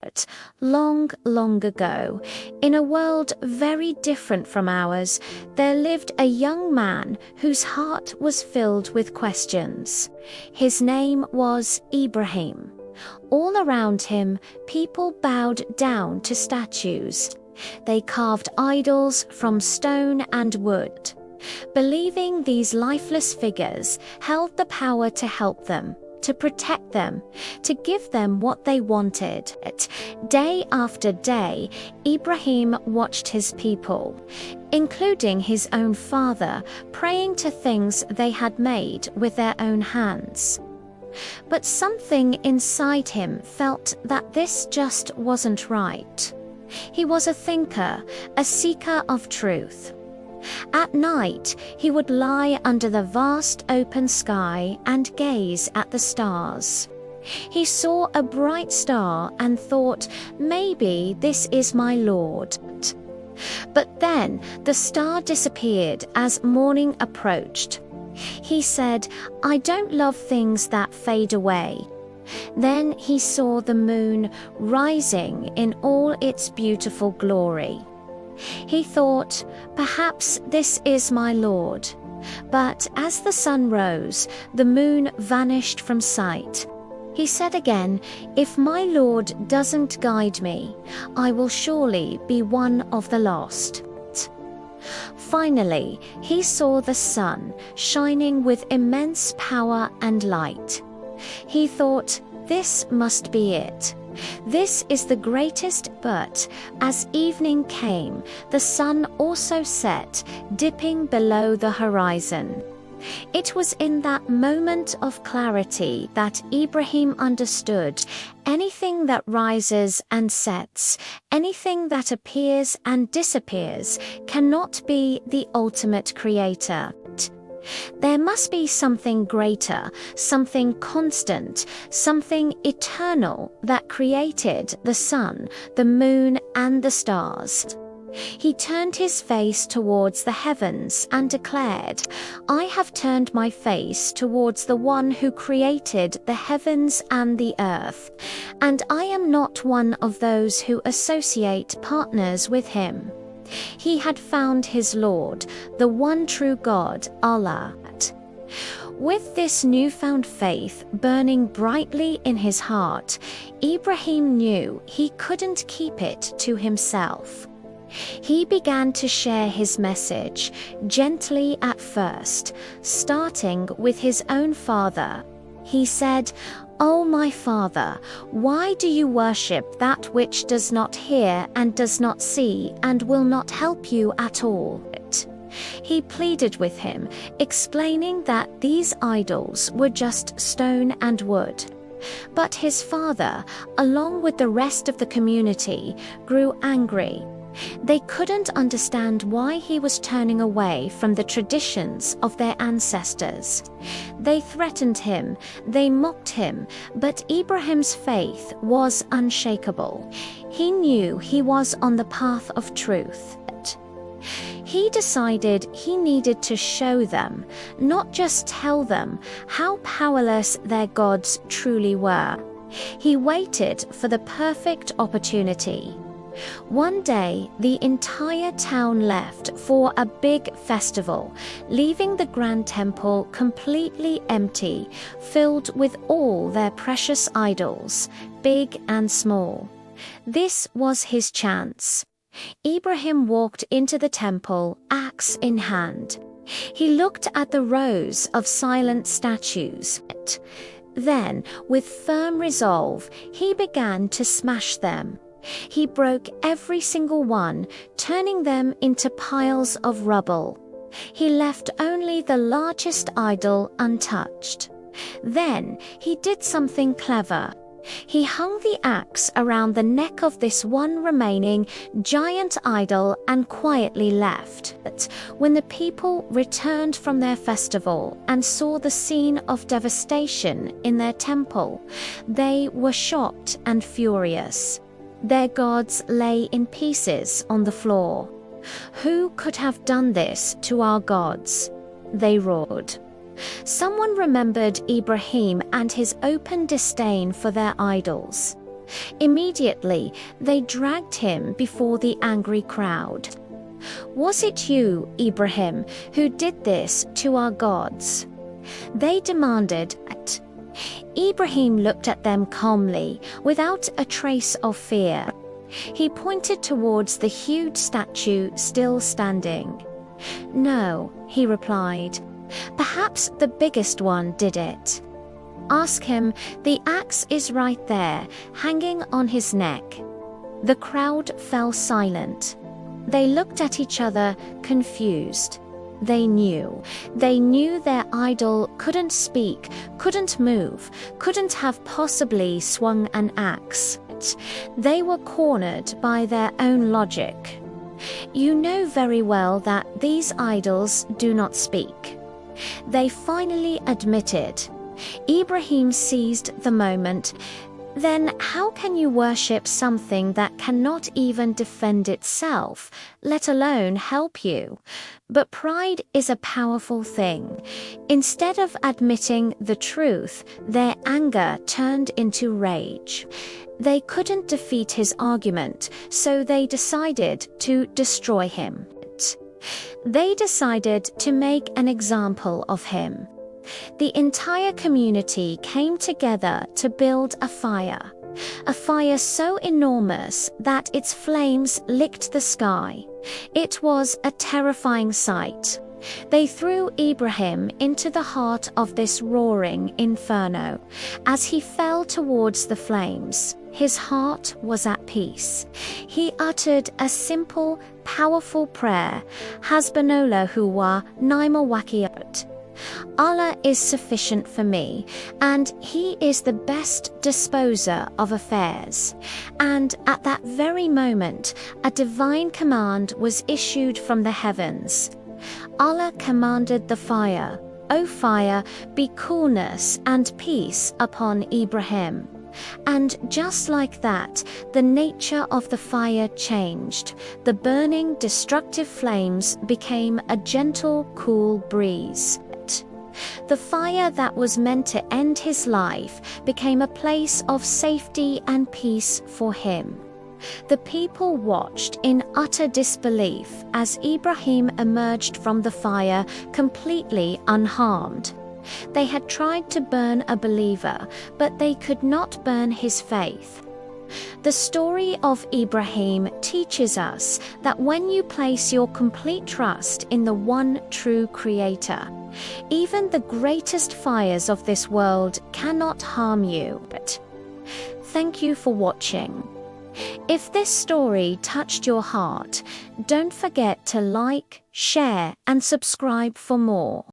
But long, long ago, in a world very different from ours, there lived a young man whose heart was filled with questions. His name was Ibrahim. All around him, people bowed down to statues. They carved idols from stone and wood, believing these lifeless figures held the power to help them, to protect them, to give them what they wanted. Day after day, Ibrahim watched his people, including his own father, praying to things they had made with their own hands. But something inside him felt that this just wasn't right. He was a thinker, a seeker of truth. At night, he would lie under the vast open sky and gaze at the stars. He saw a bright star and thought, maybe this is my Lord. But then the star disappeared as morning approached. He said, I don't love things that fade away. Then he saw the moon rising in all its beautiful glory. He thought, perhaps this is my Lord. But as the sun rose, the moon vanished from sight. He said again, if my Lord doesn't guide me, I will surely be one of the lost. Finally, he saw the sun shining with immense power and light. He thought, this must be it. This is the greatest. But as evening came, the sun also set, dipping below the horizon. It was in that moment of clarity that Ibrahim understood anything that rises and sets, anything that appears and disappears, cannot be the ultimate creator. There must be something greater, something constant, something eternal that created the sun, the moon, and the stars. He turned his face towards the heavens and declared, I have turned my face towards the one who created the heavens and the earth, and I am not one of those who associate partners with him. He had found his Lord, the one true God, Allah. With this newfound faith burning brightly in his heart, Ibrahim knew he couldn't keep it to himself. He began to share his message, gently at first, starting with his own father. He said, O my father, why do you worship that which does not hear and does not see and will not help you at all? He pleaded with him, explaining that these idols were just stone and wood. But his father, along with the rest of the community, grew angry. They couldn't understand why he was turning away from the traditions of their ancestors. They threatened him, they mocked him, but Ibrahim's faith was unshakable. He knew he was on the path of truth. He decided he needed to show them, not just tell them, how powerless their gods truly were. He waited for the perfect opportunity. One day, the entire town left for a big festival, leaving the grand temple completely empty, filled with all their precious idols, big and small. This was his chance. Ibrahim walked into the temple, axe in hand. He looked at the rows of silent statues. Then, with firm resolve, he began to smash them. He broke every single one, turning them into piles of rubble. He left only the largest idol untouched. Then he did something clever. He hung the axe around the neck of this one remaining giant idol and quietly left. But when the people returned from their festival and saw the scene of devastation in their temple, they were shocked and furious. Their gods lay in pieces on the floor. Who could have done this to our gods? They roared. Someone remembered Ibrahim and his open disdain for their idols. Immediately, they dragged him before the angry crowd. "Was it you, Ibrahim, who did this to our gods?" they demanded. Ibrahim looked at them calmly, without a trace of fear. He pointed towards the huge statue still standing. "No," he replied. "Perhaps the biggest one did it. Ask him, the axe is right there, hanging on his neck." The crowd fell silent. They looked at each other, confused. They knew their idol couldn't speak, couldn't move, couldn't have possibly swung an axe. They were cornered by their own logic. "You know very well that these idols do not speak," they finally admitted. Ibrahim seized the moment. "Then how can you worship something that cannot even defend itself, let alone help you?" But pride is a powerful thing. Instead of admitting the truth, their anger turned into rage. They couldn't defeat his argument, so they decided to destroy him. They decided to make an example of him. The entire community came together to build a fire so enormous that its flames licked the sky. It was a terrifying sight. They threw Ibrahim into the heart of this roaring inferno. As he fell towards the flames, his heart was at peace. He uttered a simple, powerful prayer, Hasbunallahu wa ni'mal wakeel. Allah is sufficient for me, and He is the best disposer of affairs. And at that very moment, a divine command was issued from the heavens. Allah commanded the fire, "O fire, be coolness and peace upon Ibrahim." And just like that, the nature of the fire changed. The burning, destructive flames became a gentle, cool breeze. The fire that was meant to end his life became a place of safety and peace for him. The people watched in utter disbelief as Ibrahim emerged from the fire completely unharmed. They had tried to burn a believer, but they could not burn his faith. The story of Ibrahim teaches us that when you place your complete trust in the one true Creator, even the greatest fires of this world cannot harm you. Thank you for watching. If this story touched your heart, don't forget to like, share, and subscribe for more.